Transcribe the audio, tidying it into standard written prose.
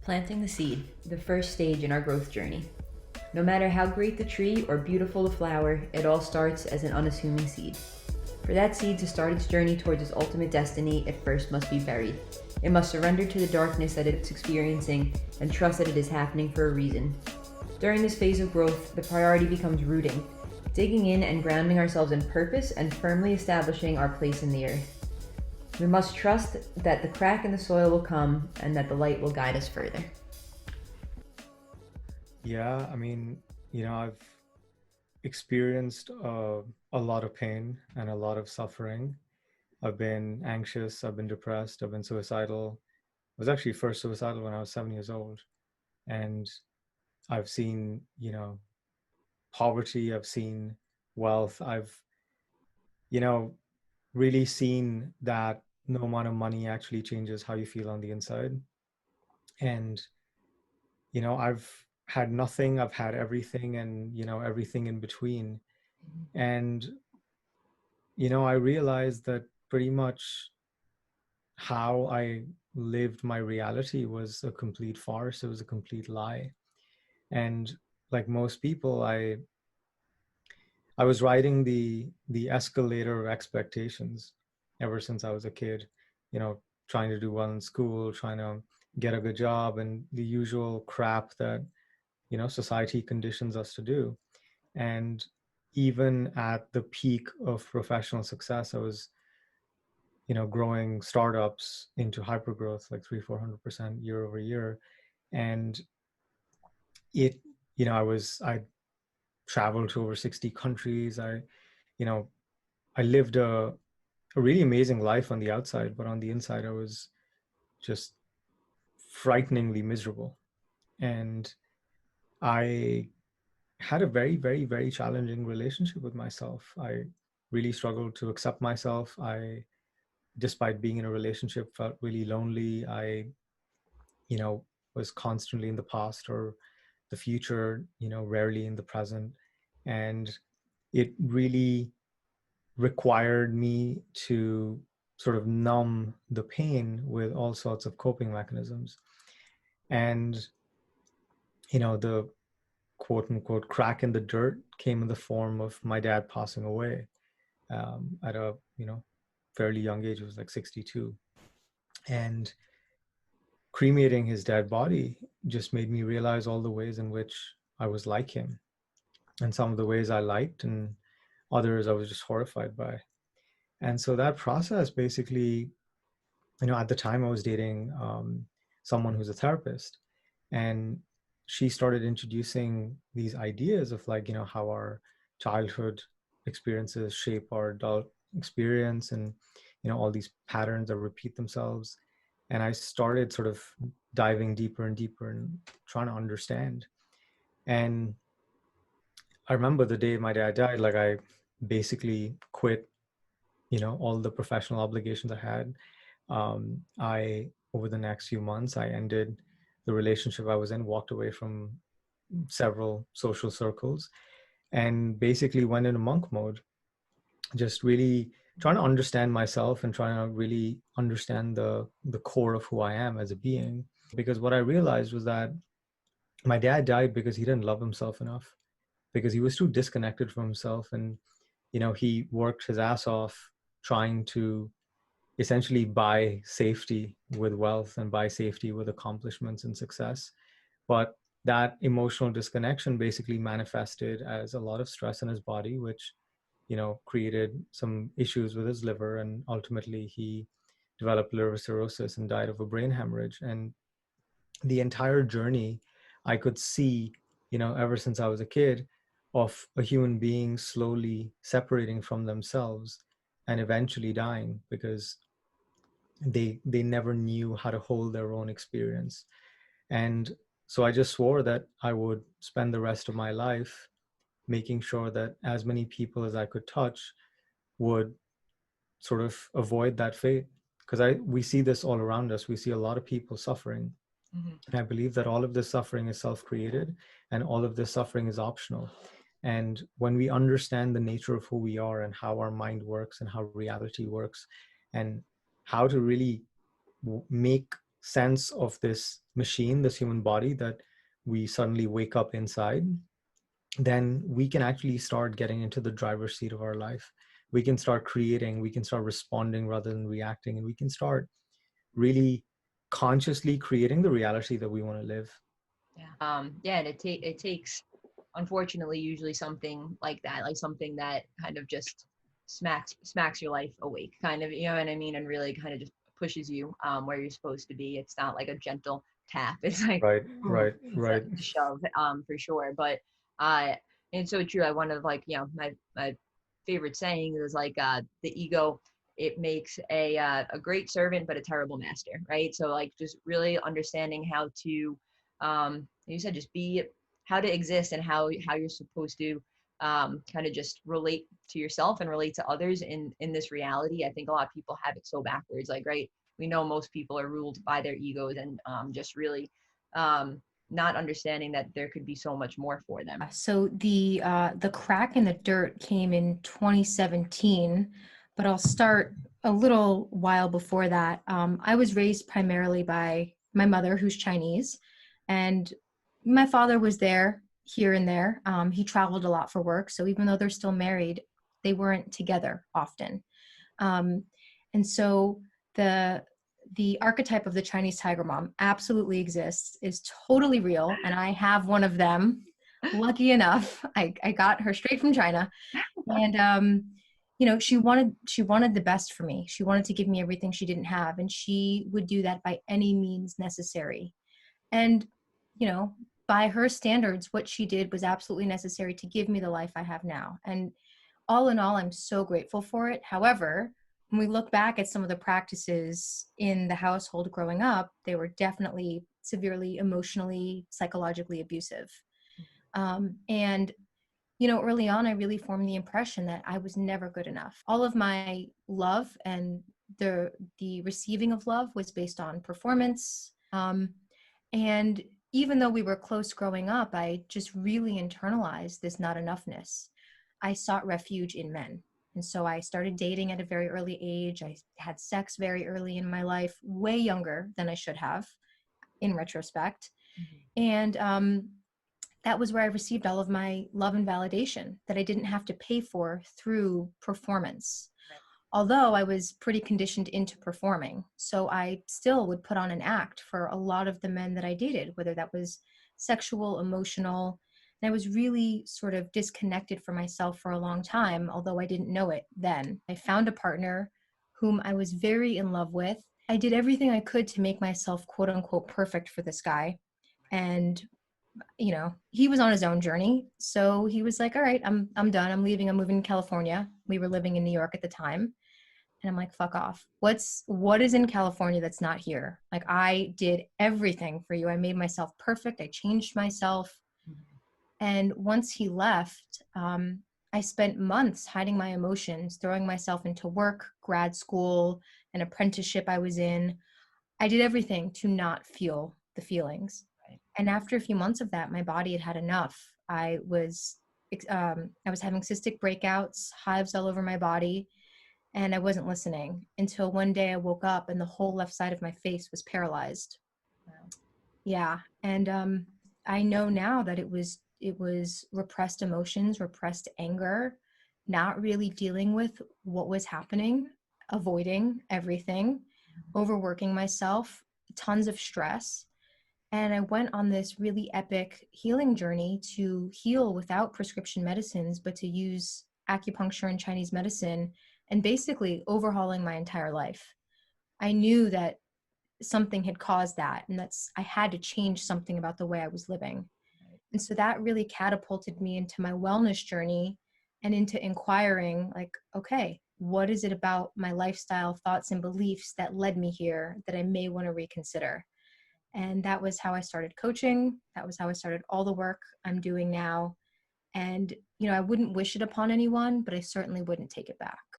Planting the seed, the first stage in our growth journey. No matter how great the tree or beautiful the flower, it all starts as an unassuming seed. For that seed to start its journey towards its ultimate destiny, it first must be buried. It must surrender to the darkness that it's experiencing and trust that it is happening for a reason. During this phase of growth, the priority becomes rooting, digging in and grounding ourselves in purpose and firmly establishing our place in the earth. We must trust that the crack in the soil will come and that the light will guide us further. Yeah, I've experienced a lot of pain and a lot of suffering. I've been anxious, I've been depressed, I've been suicidal. I was actually first suicidal when I was 7 years old. And I've seen, poverty, I've seen wealth, I've, you know, really seen that no amount of money actually changes how you feel on the inside. And, I've had nothing, I've had everything, and, everything in between. And I realized that pretty much how I lived my reality was a complete farce. It was a complete lie. And like most people, I was riding the escalator of expectations ever since I was a kid, trying to do well in school, trying to get a good job, and the usual crap that, society conditions us to do. And even at the peak of professional success, I was, growing startups into hyper growth, like 300-400% year over year. And it, I traveled to over 60 countries. You know, I lived a really amazing life on the outside, but on the inside, I was just frighteningly miserable. And I had a very, very, very challenging relationship with myself. I really struggled to accept myself. Despite being in a relationship, felt really lonely. I, you know, was constantly in the past or the future, rarely in the present. And it really required me to sort of numb the pain with all sorts of coping mechanisms. And, the quote unquote crack in the dirt came in the form of my dad passing away at a, fairly young age. It was like 62. And cremating his dead body just made me realize all the ways in which I was like him, and some of the ways I liked, and others I was just horrified by. And so that process basically, at the time I was dating someone who's a therapist, and she started introducing these ideas of, like, how our childhood experiences shape our adult experience, and all these patterns that repeat themselves. And I started sort of diving deeper and deeper and trying to understand. And I remember the day my dad died, like, I basically quit, all the professional obligations I had. I Over the next few months, I ended the relationship I was in, walked away from several social circles, and basically went into monk mode, just really trying to understand myself and trying to really understand the core of who I am as a being. Because what I realized was that my dad died because he didn't love himself enough, because he was too disconnected from himself. And he worked his ass off trying to essentially buy safety with wealth and buy safety with accomplishments and success. But that emotional disconnection basically manifested as a lot of stress in his body, which, created some issues with his liver. And ultimately, he developed liver cirrhosis and died of a brain hemorrhage. And the entire journey I could see, ever since I was a kid, of a human being slowly separating from themselves and eventually dying because they never knew how to hold their own experience. And so I just swore that I would spend the rest of my life making sure that as many people as I could touch would sort of avoid that fate. Because we see this all around us. We see a lot of people suffering. Mm-hmm. And I believe that all of this suffering is self-created, and all of this suffering is optional. And when we understand the nature of who we are and how our mind works and how reality works, and how to really make sense of this machine, this human body that we suddenly wake up inside, then we can actually start getting into the driver's seat of our life. We can start creating, we can start responding rather than reacting, and we can start really consciously creating the reality that we want to live. Yeah, and it takes, unfortunately, usually something like that, like something that kind of just smacks your life awake, kind of, you know what I mean, and really kind of just pushes you where you're supposed to be. It's not like a gentle tap. It's like Right, boom, right, it's right. a shove for sure. But uh, and it's so true. I one of like my favorite saying is like the ego. It makes a great servant, but a terrible master, right? So like just really understanding how to you said just be how to exist and how you're supposed to kind of just relate to yourself and relate to others in this reality. I think a lot of people have it so backwards. Like, right, we know most people are ruled by their egos and just really not understanding that there could be so much more for them. So the crack in the dirt came in 2017, but I'll start a little while before that. I was raised primarily by my mother, who's Chinese, and my father was there here and there. He traveled a lot for work, so even though they're still married, they weren't together often. Um, and so the archetype of the Chinese tiger mom absolutely exists, is totally real, and I have one of them. Lucky enough, I got her straight from China, and you know, she wanted the best for me. She wanted to give me everything she didn't have, and she would do that by any means necessary. And you know, by her standards, what she did was absolutely necessary to give me the life I have now. And all in all, I'm so grateful for it. However, when we look back at some of the practices in the household growing up, they were definitely severely emotionally, psychologically abusive. And you know, early on, I really formed the impression that I was never good enough. All of my love and the receiving of love was based on performance. And even though we were close growing up, I just really internalized this not enoughness. I sought refuge in men. And so I started dating at a very early age. I had sex very early in my life, way younger than I should have in retrospect. And that was where I received all of my love and validation that I didn't have to pay for through performance. Although I was pretty conditioned into performing. So I still would put on an act for a lot of the men that I dated, whether that was sexual, emotional. And I was really sort of disconnected from myself for a long time, although I didn't know it then. I found a partner whom I was very in love with. I did everything I could to make myself quote unquote perfect for this guy. And you know, he was on his own journey. So he was like, all right, I'm done. I'm leaving. I'm moving to California. We were living in New York at the time. And I'm like, fuck off. What is in California that's not here? Like I did everything for you. I made myself perfect. I changed myself. And once he left, I spent months hiding my emotions, throwing myself into work, grad school, an apprenticeship I was in. I did everything to not feel the feelings. And after a few months of that, my body had had enough. I was having cystic breakouts, hives all over my body, and I wasn't listening until one day I woke up and the whole left side of my face was paralyzed. Yeah, and I know now that it was repressed emotions, repressed anger, not really dealing with what was happening, avoiding everything, overworking myself, tons of stress. And I went on this really epic healing journey to heal without prescription medicines, but to use acupuncture and Chinese medicine and basically overhauling my entire life. I knew that something had caused that, and I had to change something about the way I was living. And so that really catapulted me into my wellness journey and into inquiring, like, okay, what is it about my lifestyle, thoughts, and beliefs that led me here that I may want to reconsider? And that was how I started coaching. That was how I started all the work I'm doing now. And, you know, I wouldn't wish it upon anyone, but I certainly wouldn't take it back.